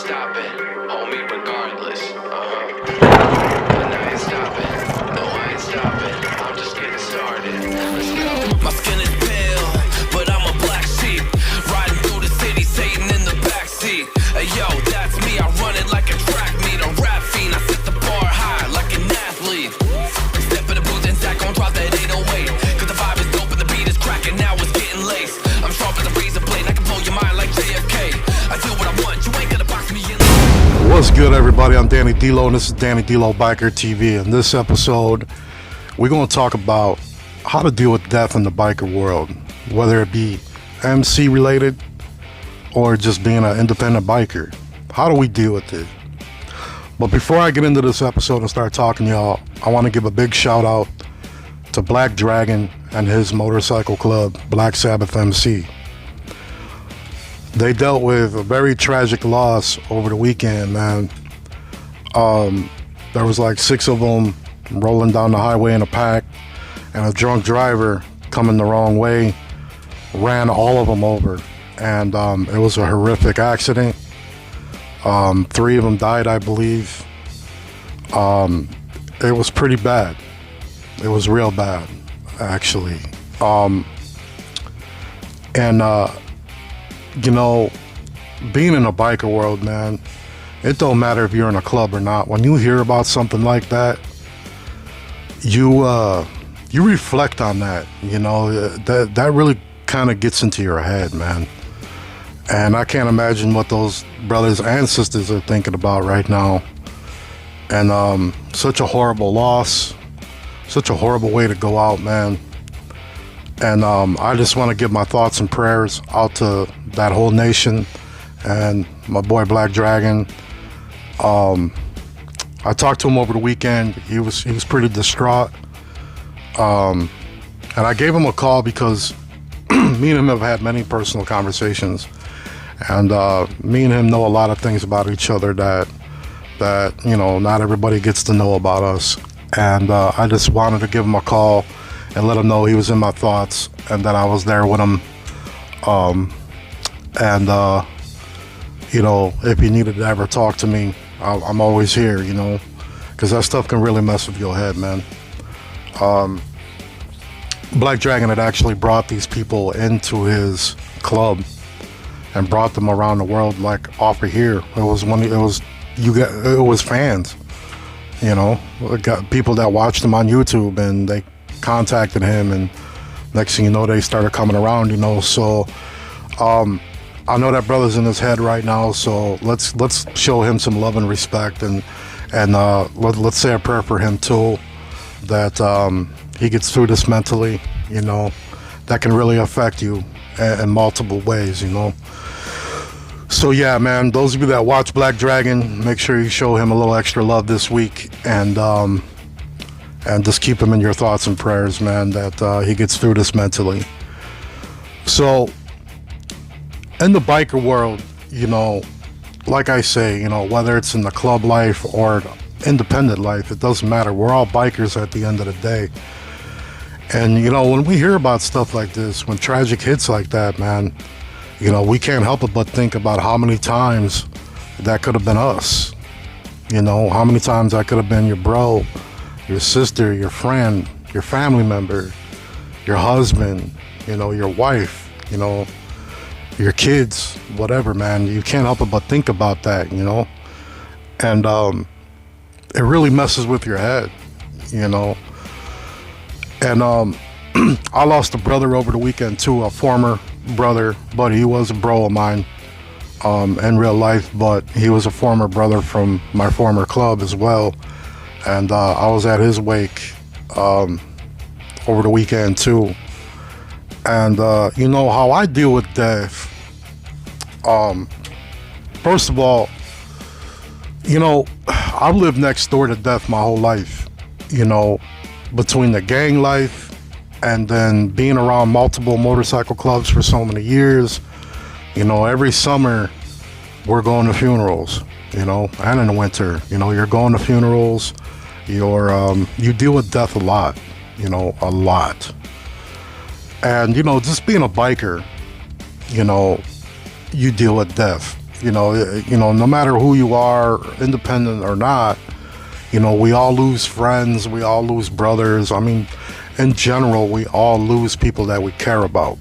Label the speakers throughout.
Speaker 1: stopping, homie, regardless. But I ain't stopping, no, I ain't stopping. I'm just getting started. Let's go. My skin is pale, but I'm a black sheep. Riding through the city, Satan in the backseat. Hey yo, that's me, I run it like a track meet. A rap fiend, I set the bar high like an athlete. Step in the booth and Zach gon' drop that 808. Cause the vibe is dope and the beat is cracking, now it's getting laced. I'm sharp as a razor blade, I can blow your mind like JFK. I do what I want, you ain't gonna box me in.
Speaker 2: What's good, everybody? I'm Danny D'Lo, and this is Danny D'Lo Biker TV. In this episode, we're going to talk about how to deal with death in the biker world, whether it be MC related or just being an independent biker. How do we deal with it? But before I get into this episode and start talking to y'all, I want to give a big shout out to Black Dragon and his motorcycle club, Black Sabbath MC. They dealt with a very tragic loss over the weekend, man. There was like 6 of them rolling down the highway in a pack, and a drunk driver coming the wrong way ran all of them over. And it was a horrific accident. 3 of them died, I believe. It was pretty bad. It was real bad, actually. You know, being in a biker world, man, it don't matter if you're in a club or not. When you hear about something like that, you reflect on that. You know, that really kind of gets into your head, man. And I can't imagine what those brothers and sisters are thinking about right now. And such a horrible loss, such a horrible way to go out, man. And I just want to give my thoughts and prayers out to that whole nation and my boy Black Dragon. I talked to him over the weekend. He was pretty distraught. And I gave him a call because me and him have had many personal conversations. And me and him know a lot of things about each other that you know, not everybody gets to know about us. And I just wanted to give him a call and let him know he was in my thoughts and that I was there with him. You know, if he needed to ever talk to me, I'm always here, you know, because that stuff can really mess with your head, man. Black Dragon had actually brought these people into his club and brought them around the world, like off of here. It was fans, you know, got people that watched him on YouTube, and they contacted him, and next thing you know, they started coming around, you know. So I know that brother's in his head right now, so let's show him some love and respect, and let's say a prayer for him too, that he gets through this mentally. You know, that can really affect you in multiple ways, you know. So yeah, man, those of you that watch Black Dragon, make sure you show him a little extra love this week, and just keep him in your thoughts and prayers, man, that he gets through this mentally. So in the biker world, you know, like I say, you know, whether it's in the club life or independent life, it doesn't matter. We're all bikers at the end of the day. And, you know, when we hear about stuff like this, when tragic hits like that, man, you know, we can't help it but think about how many times that could have been us. You know, how many times that could have been your bro, your sister, your friend, your family member, your husband, you know, your wife, you know, your kids, whatever, man. You can't help it but think about that, you know. And it really messes with your head, you know. And I lost a brother over the weekend too, a former brother, but he was a bro of mine in real life, but he was a former brother from my former club as well. And I was at his wake over the weekend too. And you know how I deal with death. First of all, you know, I've lived next door to death my whole life, you know, between the gang life and then being around multiple motorcycle clubs for so many years. You know, every summer we're going to funerals, you know, and in the winter, you know, you're going to funerals, you deal with death a lot, you know, a lot. And, you know, just being a biker, you know, you deal with death. No matter who you are, independent or not, we all lose friends, we all lose brothers. I mean, in general, we all lose people that we care about.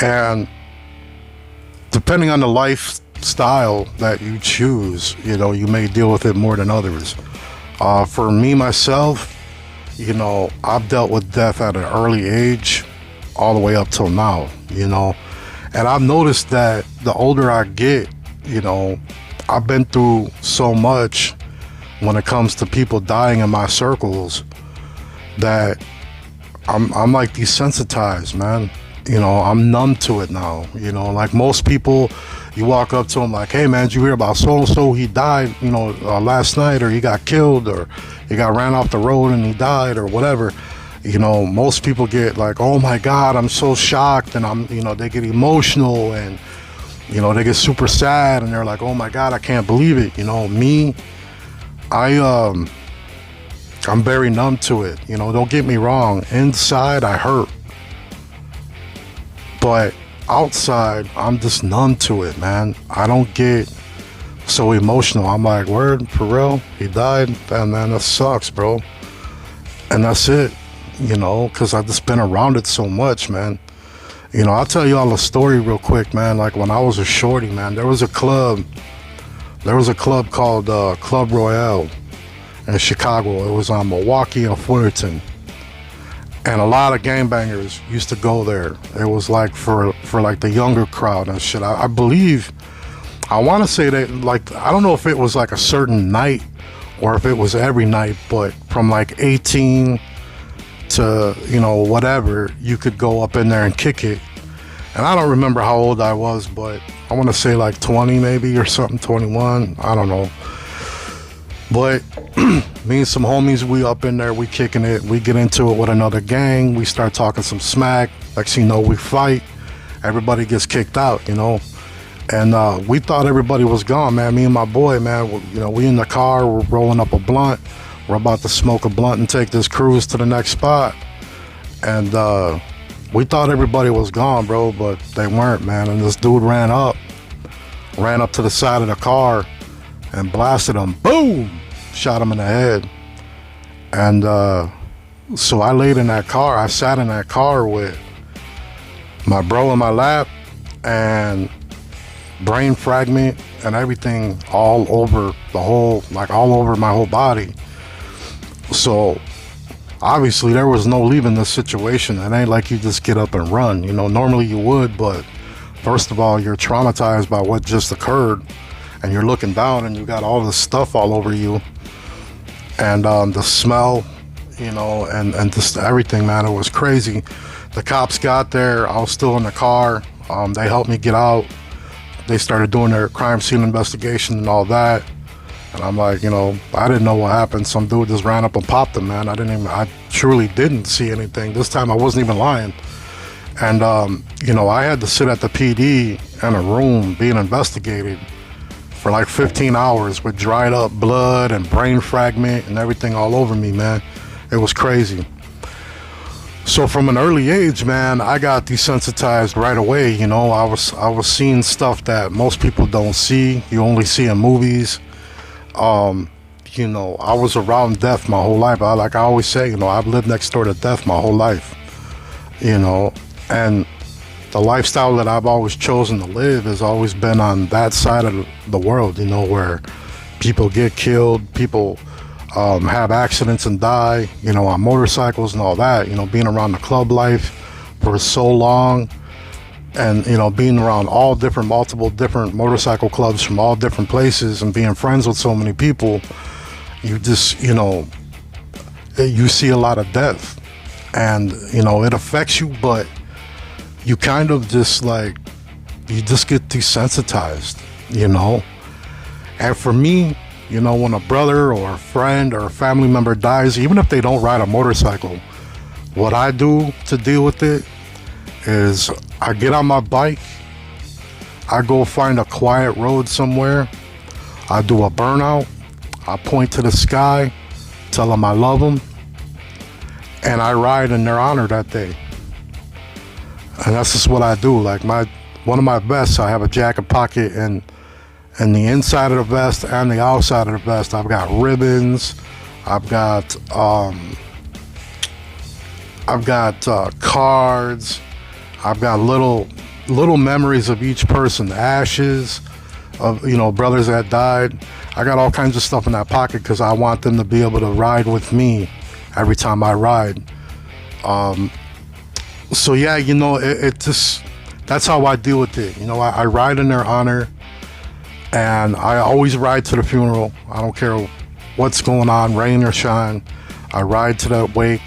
Speaker 2: And depending on the lifestyle that you choose, you may deal with it more than others. For me, myself, I've dealt with death at an early age all the way up till now, and I've noticed that the older I get, I've been through so much when it comes to people dying in my circles that I'm like desensitized, man. I'm numb to it now. Like most people, you walk up to them like, hey man, did you hear about so-and-so? He died, last night, or he got killed, or he got ran off the road and he died, or whatever. Most people get like, oh my God, I'm so shocked, and they get emotional, and they get super sad, and they're like, oh my God, I can't believe it. Me, I'm very numb to it. Don't get me wrong. Inside, I hurt. But outside, I'm just numb to it, man. I don't get so emotional. I'm like, word, for real? He died? And man, that sucks, bro. And that's it, because I've just been around it so much, man. I'll tell you all a story real quick, man. Like when I was a shorty, man, there was a club called Club Royale in Chicago. It was on Milwaukee and Fullerton, and a lot of gangbangers used to go there. It was like for like the younger crowd and shit. I believe, I want to say that, like, I don't know if it was like a certain night or if it was every night, but from like 18 to whatever, you could go up in there and kick it. And I don't remember how old I was, but I want to say like 20 maybe or something, 21, I don't know. But me and some homies, we up in there, we kicking it, we get into it with another gang, we start talking some smack, next thing you know, we fight, everybody gets kicked out, and we thought everybody was gone, man. Me and my boy, man, we in the car, we're rolling up a blunt, we're about to smoke a blunt and take this cruise to the next spot, and we thought everybody was gone, bro, but they weren't, man. And this dude ran up to the side of the car and blasted him. Boom! Shot him in the head. And so I laid in that car. I sat in that car with my bro in my lap and brain fragment and everything all over all over my whole body. So obviously there was no leaving this situation. It ain't like you just get up and run. Normally you would, but first of all, you're traumatized by what just occurred, and you're looking down and you got all this stuff all over you, and the smell, and just everything, man. It was crazy. The cops got there. I was still in the car. They helped me get out. They started doing their crime scene investigation and all that. And I'm like, I didn't know what happened. Some dude just ran up and popped him, man. I truly didn't see anything. This time I wasn't even lying. And, I had to sit at the PD in a room being investigated for like 15 hours with dried up blood and brain fragment and everything all over me, man. It was crazy. So from an early age, man, I got desensitized right away. I was seeing stuff that most people don't see. You only see in movies. I was around death my whole life. Like I always say, I've lived next door to death my whole life. And the lifestyle that I've always chosen to live has always been on that side of the world, where people get killed, people have accidents and die, on motorcycles and all that. Being around the club life for so long, and being around multiple different motorcycle clubs from all different places, and being friends with so many people, you just you see a lot of death, and it affects you, but you kind of just you just get desensitized, and for me, when a brother or a friend or a family member dies, even if they don't ride a motorcycle, what I do to deal with it is I get on my bike, I go find a quiet road somewhere, I do a burnout, I point to the sky, tell them I love them, and I ride in their honor that day. And that's just what I do. Like one of my vests, I have a jacket pocket, and the inside of the vest and the outside of the vest, I've got ribbons. I've got cards. I've got little memories of each person, ashes of brothers that died. I got all kinds of stuff in that pocket because I want them to be able to ride with me every time I ride. So yeah, it just, that's how I deal with it. I ride in their honor, and I always ride to the funeral. I don't care what's going on, rain or shine. I ride to that wake,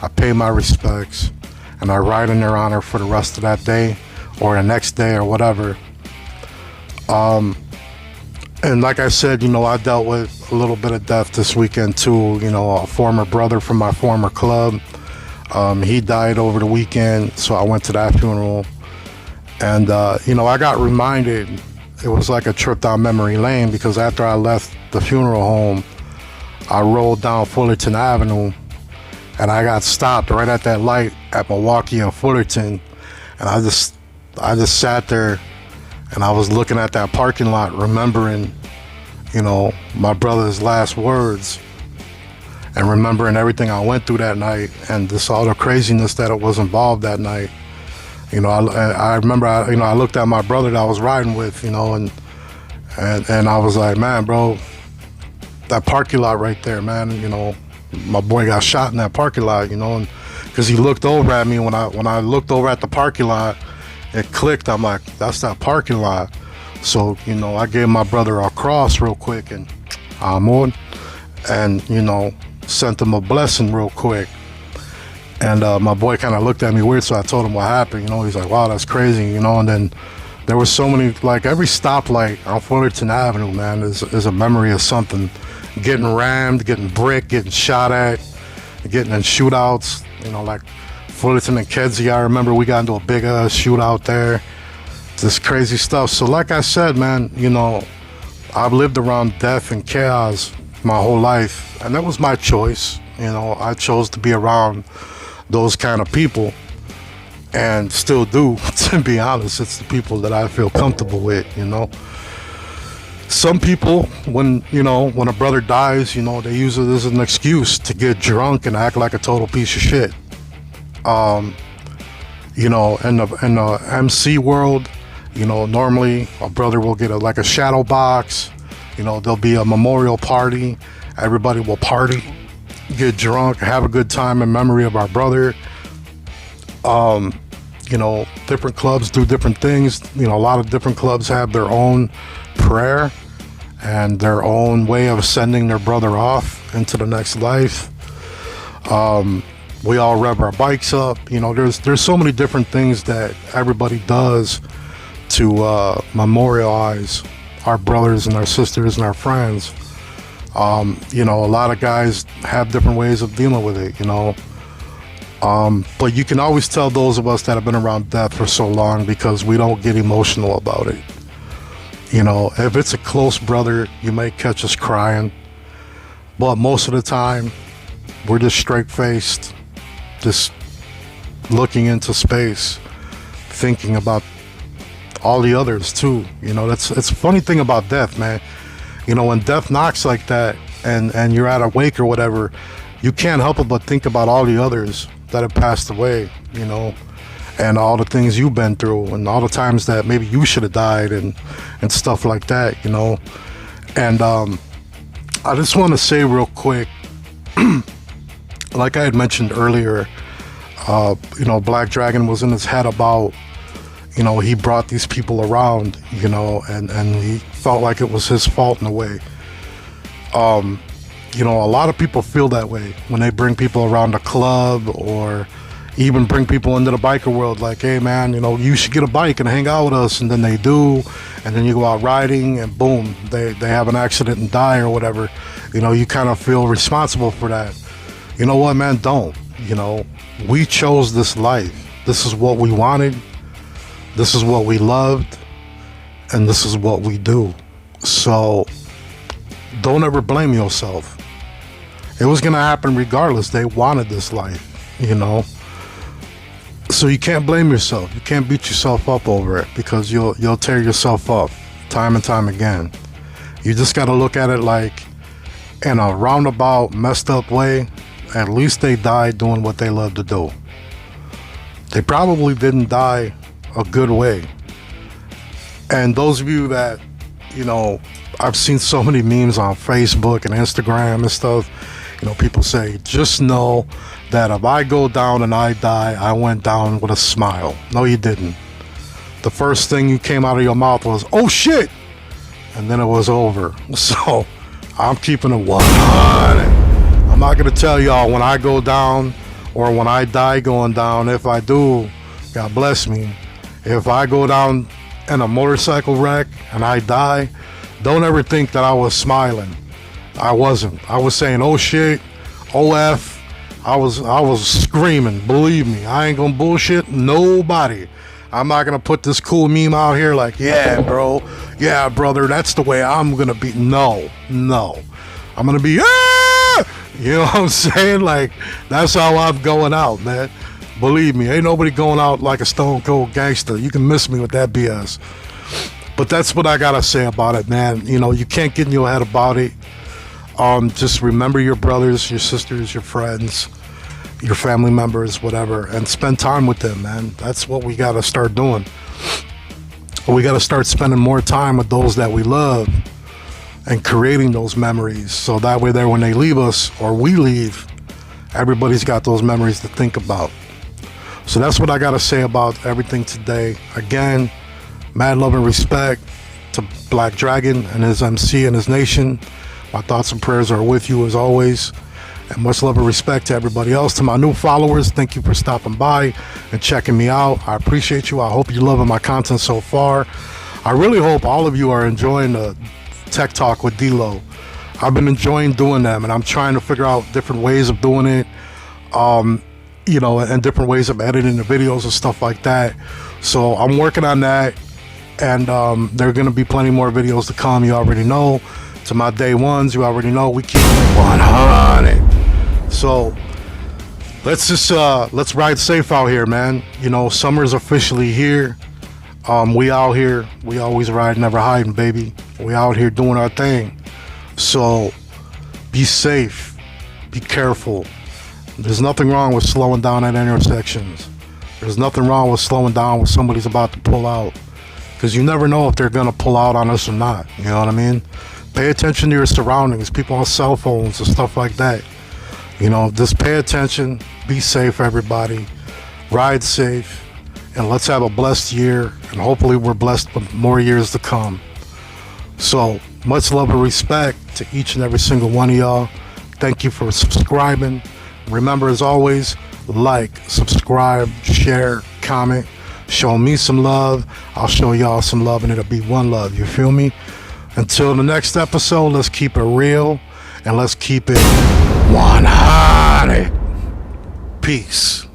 Speaker 2: I pay my respects, and I ride in their honor for the rest of that day or the next day or whatever. And like I said, I dealt with a little bit of death this weekend too. A former brother from my former club, he died over the weekend, so I went to that funeral. And I got reminded, it was like a trip down memory lane, because after I left the funeral home, I rolled down Fullerton Avenue, and I got stopped right at that light at Milwaukee and Fullerton. And I just sat there, and I was looking at that parking lot, remembering, my brother's last words, and remembering everything I went through that night, and just all the craziness that it was involved that night. I remember, I looked at my brother that I was riding with, and I was like, man, bro, that parking lot right there, man, my boy got shot in that parking lot, and because he looked over at me. When I looked over at the parking lot, it clicked. I'm like, that's that parking lot. So, I gave my brother a cross real quick, and sent him a blessing real quick. And my boy kind of looked at me weird, so I told him what happened. He's like, wow, that's crazy, and then there was so many, like every stoplight on Fullerton Avenue, man, is a memory of something. Getting rammed, getting bricked, getting shot at, getting in shootouts, like Fullerton and Kedzie. I remember we got into a big shootout there. This crazy stuff. So like I said, man, I've lived around death and chaos my whole life, and that was my choice. I chose to be around those kind of people, and still do. To be honest, it's the people that I feel comfortable with. Some people, when a brother dies, they use it as an excuse to get drunk and act like a total piece of shit. In the MC world, normally a brother will get a shadow box. There'll be a memorial party. Everybody will party, get drunk, have a good time in memory of our brother. Different clubs do different things. A lot of different clubs have their own prayer and their own way of sending their brother off into the next life. We all rev our bikes up. There's so many different things that everybody does to memorialize our brothers and our sisters and our friends. A lot of guys have different ways of dealing with it, but you can always tell those of us that have been around death for so long, because we don't get emotional about it. If it's a close brother, you may catch us crying, but most of the time we're just straight-faced, just looking into space, thinking about all the others too. It's a funny thing about death, man. When death knocks like that, and you're at a wake or whatever, you can't help it but think about all the others that have passed away, and all the things you've been through, and all the times that maybe you should have died, and stuff like that, And I just want to say real quick, like I had mentioned earlier, Black Dragon was in his head about, he brought these people around, and he felt like it was his fault in a way. A lot of people feel that way when they bring people around the club, or even bring people into the biker world, like, hey man, you should get a bike and hang out with us, and then they do, and then you go out riding, and boom, they have an accident and die or whatever. You kind of feel responsible for that. You know what, man, don't. We chose this life. This is what we wanted. This is what we loved, and this is what we do. So don't ever blame yourself. It was gonna happen regardless. They wanted this life, So you can't blame yourself. You can't beat yourself up over it, because you'll tear yourself up time and time again. You just got to look at it like, in a roundabout, messed up way, at least they died doing what they love to do. They probably didn't die a good way. And those of you that, I've seen so many memes on Facebook and Instagram and stuff, people say, just know that if I go down and I die, I went down with a smile. No, you didn't. The first thing you came out of your mouth was, oh shit! And then it was over. So I'm keeping it 100. I'm not going to tell y'all when I go down or when I die going down. If I do, God bless me. If I go down in a motorcycle wreck and I die, don't ever think that I was smiling. I wasn't. I was saying, oh shit, OF. I was screaming. Believe me, I ain't gonna bullshit nobody. I'm not gonna put this cool meme out here like, yeah, bro, yeah, brother, that's the way I'm gonna be. No. I'm gonna be, you know what I'm saying? Like, that's how I'm going out, man. Believe me, ain't nobody going out like a stone cold gangster. You can miss me with that BS. But that's what I gotta say about it, man. You can't get in your head about it. Just remember your brothers, your sisters, your friends, your family members, whatever, and spend time with them, man. That's what we gotta start doing. We gotta start spending more time with those that we love and creating those memories, so that way there, when they leave us or we leave, everybody's got those memories to think about. So that's what I gotta say about everything today. Again, mad love and respect to Black Dragon and his MC and his nation. My thoughts and prayers are with you as always. And much love and respect to everybody else. To my new followers, thank you for stopping by and checking me out. I appreciate you. I hope you're loving my content so far. I really hope all of you are enjoying the Tech Talk with D-Lo. I've been enjoying doing them, and I'm trying to figure out different ways of doing it, and different ways of editing the videos and stuff like that. So I'm working on that, and there are going to be plenty more videos to come. You already know. To my day ones, you already know we keep it 100. So let's ride safe out here, man. Summer's officially here. We out here. We always ride, never hiding, baby. We out here doing our thing. So be safe. Be careful. There's nothing wrong with slowing down at intersections. There's nothing wrong with slowing down when somebody's about to pull out, because you never know if they're gonna pull out on us or not. You know what I mean? Pay attention to your surroundings, people on cell phones and stuff like that. Just pay attention, be safe, everybody. Ride safe, and let's have a blessed year, and hopefully we're blessed with more years to come. So, much love and respect to each and every single one of y'all. Thank you for subscribing. Remember, as always, like, subscribe, share, comment. Show me some love. I'll show y'all some love, and it'll be one love. You feel me? Until the next episode, let's keep it real and let's keep it 100. Peace.